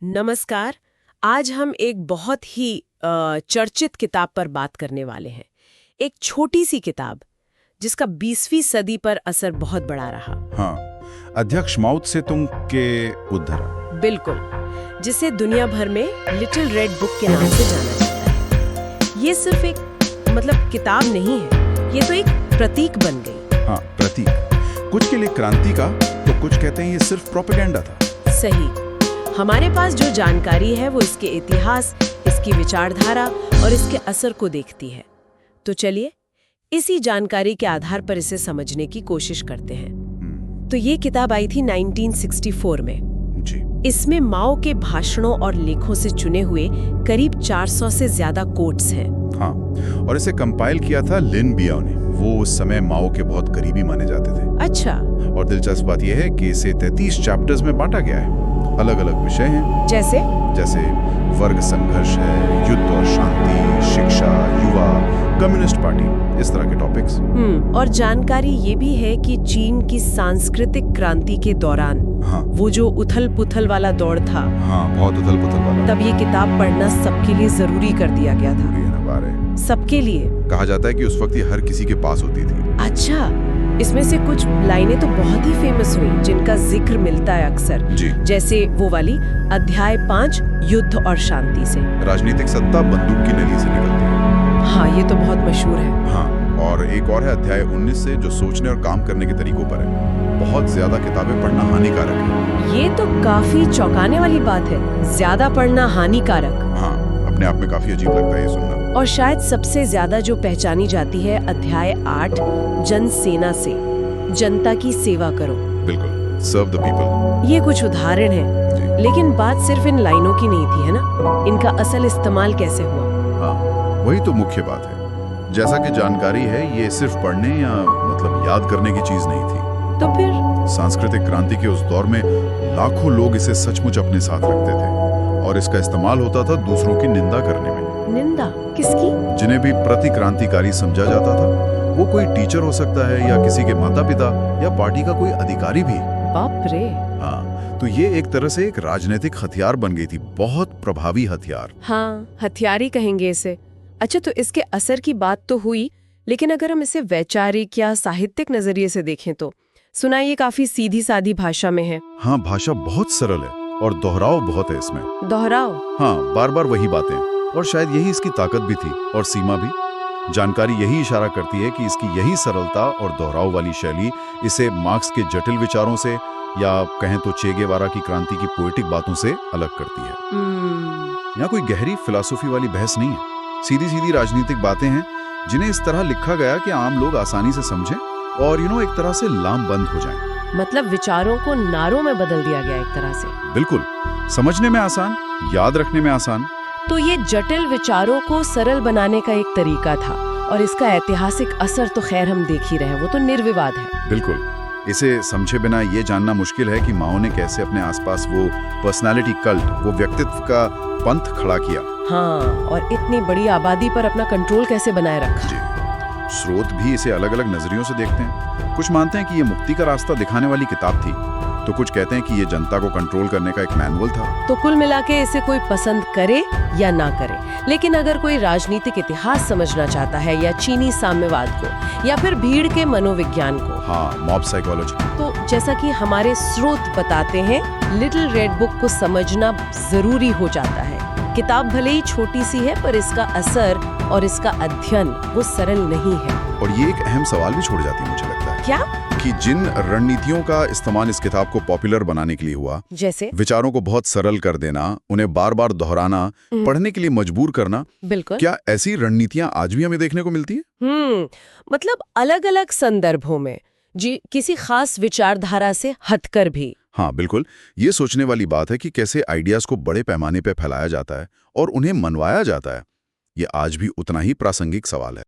नमस्कार। आज हम एक बहुत ही चर्चित किताब पर बात करने वाले हैं। एक छोटी सी किताब जिसका 20वीं सदी पर असर बहुत बड़ा रहा। हाँ, अध्यक्ष माओ त्से तुंग के उद्धरण। बिल्कुल, जिसे दुनिया भर में लिटिल रेड बुक के नाम से जाना जाता है। ये सिर्फ एक किताब नहीं है, ये तो एक प्रतीक बन गई। हाँ, प्रतीक। कुछ के लिए क्रांति का, तो कुछ कहते हैं ये सिर्फ प्रोपेगेंडा था। सही। हमारे पास जो जानकारी है वो इसके इतिहास, इसकी विचारधारा और इसके असर को देखती है। तो चलिए इसी जानकारी के आधार पर इसे समझने की कोशिश करते हैं। तो ये किताब आई थी 1964 में। जी। इसमें माओ के भाषणों और लेखों से चुने हुए करीब 400 से ज्यादा कोट्स हैं। हाँ, और इसे कंपाइल किया था लिन बियाओ ने। वो उस समय माओ के बहुत करीबी माने जाते थे। अच्छा। और दिलचस्प बात यह है कि इसे 33 चैप्टर्स में बांटा गया है। अलग अलग विषय हैं। जैसे वर्ग संघर्ष है, युद्ध और शांति, शिक्षा, युवा, कम्युनिस्ट पार्टी, इस तरह के टॉपिक्स। और जानकारी ये भी है कि चीन की सांस्कृतिक क्रांति के दौरान वो जो उथल-पुथल वाला दौर था, बहुत उथल-पुथल वाला, तब ये किताब पढ़ना सबके लिए जरूरी कर दिया गया था। सबके लिए। कहा जाता है कि उस वक्त ये हर किसी के पास होती थी। अच्छा, इसमें से कुछ लाइनें तो बहुत ही फेमस हुई जिनका जिक्र मिलता है अक्सर। जी। जैसे वो वाली अध्याय 5 युद्ध और शांति से। राजनीतिक सत्ता बंदूक की नली से निकलती है। हाँ, ये तो बहुत मशहूर है। हाँ, और एक और है अध्याय 19 से, जो सोचने और काम करने के तरीकों पर है। बहुत ज्यादा किताबें पढ़ना हानिकारक है। ये तो काफी चौंकाने वाली बात है। ज्यादा पढ़ना हानिकारक। हाँ, अपने आप में काफी अजीब लगता है ये सुनना। और शायद सबसे ज्यादा जो पहचानी जाती है अध्याय 8 जनसेना से, जनता की सेवा करो। बिल्कुल, सर्व द पीपल। ये कुछ उदाहरण है, लेकिन बात सिर्फ इन लाइनों की नहीं थी, है ना? इनका असल इस्तेमाल कैसे हुआ? हाँ, वही तो मुख्य बात है। जैसा कि जानकारी है, ये सिर्फ पढ़ने या याद करने की चीज नहीं थी। तो फिर सांस्कृतिक क्रांति के उस दौर में लाखों लोग इसे सचमुच अपने साथ रखते थे, और इसका इस्तेमाल होता था दूसरों की निंदा करने में। निंदा किसकी? जिन्हें भी प्रतिक्रांतिकारी समझा जाता था। वो कोई टीचर हो सकता है, या किसी के माता पिता, या पार्टी का कोई अधिकारी भी। बाप रे। हाँ, तो ये एक तरह से एक राजनीतिक हथियार बन गई थी, बहुत प्रभावी हथियार। हाँ, हथियार ही कहेंगे इसे। अच्छा, तो इसके असर की बात तो हुई, लेकिन अगर हम इसे वैचारिक या साहित्यिक नजरिए से देखें तो सुना ये काफी सीधी सादी भाषा में है। हाँ, भाषा बहुत सरल है और दोहराव बहुत है इसमें। दोहराव? हाँ, बार बार वही बातें, और शायद यही इसकी ताकत भी थी और सीमा भी। जानकारी यही इशारा करती है कि इसकी यही सरलता और दोहराव वाली शैली इसे मार्क्स के जटिल विचारों से, या कहें तो चे गेवारा की क्रांति की पोएटिक बातों से अलग करती है। यहाँ कोई गहरी फिलॉसफी वाली बहस नहीं है। सीधी सीधी राजनीतिक बातें हैं जिन्हें इस तरह लिखा गया कि आम लोग आसानी से समझें और एक तरह से लामबंद हो जाएं। मतलब विचारों को नारों में बदल दिया गया एक तरह से। बिल्कुल, समझने में आसान, याद रखने में आसान। तो ये जटिल विचारों को सरल बनाने का एक तरीका था, और इसका ऐतिहासिक असर तो खैर हम देख ही रहे हैं, वो तो निर्विवाद है। बिल्कुल, इसे समझे बिना ये जानना मुश्किल है कि माओ ने कैसे अपने आसपास वो पर्सनालिटी कल्ट, वो व्यक्तित्व का पंथ खड़ा किया। हाँ, और इतनी बड़ी आबादी पर अपना कंट्रोल कैसे बनाए रखा। जी। स्रोत भी इसे अलग अलग नजरियों से देखते हैं। कुछ मानते हैं कि ये मुक्ति का रास्ता दिखाने वाली किताब थी, तो कुछ कहते हैं कि ये जनता को कंट्रोल करने का एक मैनुअल था। तो कुल मिला के इसे कोई पसंद करे या ना करे, लेकिन अगर कोई राजनीतिक इतिहास समझना चाहता है, या चीनी साम्यवाद को, या फिर भीड़ के मनोविज्ञान को, हाँ, मॉब साइकोलॉजी, तो जैसा कि हमारे स्रोत बताते हैं, लिटिल रेड बुक को समझना जरूरी हो जाता है। किताब भले ही छोटी सी है, पर इसका असर और इसका अध्ययन वो सरल नहीं है। और ये एक अहम सवाल भी छोड़ जाती है, मुझे लगता है। क्या? कि जिन रणनीतियों का इस्तेमाल इस किताब को पॉपुलर बनाने के लिए हुआ, जैसे विचारों को बहुत सरल कर देना, उन्हें बार बार दोहराना, पढ़ने के लिए मजबूर करना, बिल्कुल, क्या ऐसी रणनीतियां आज भी हमें देखने को मिलती है? अलग अलग संदर्भों में, जी, किसी खास विचारधारा से हटकर भी। हाँ, बिल्कुल, ये सोचने वाली बात है कि कैसे आइडियाज को बड़े पैमाने पर फैलाया जाता है और उन्हें मनवाया जाता है। ये आज भी उतना ही प्रासंगिक सवाल है।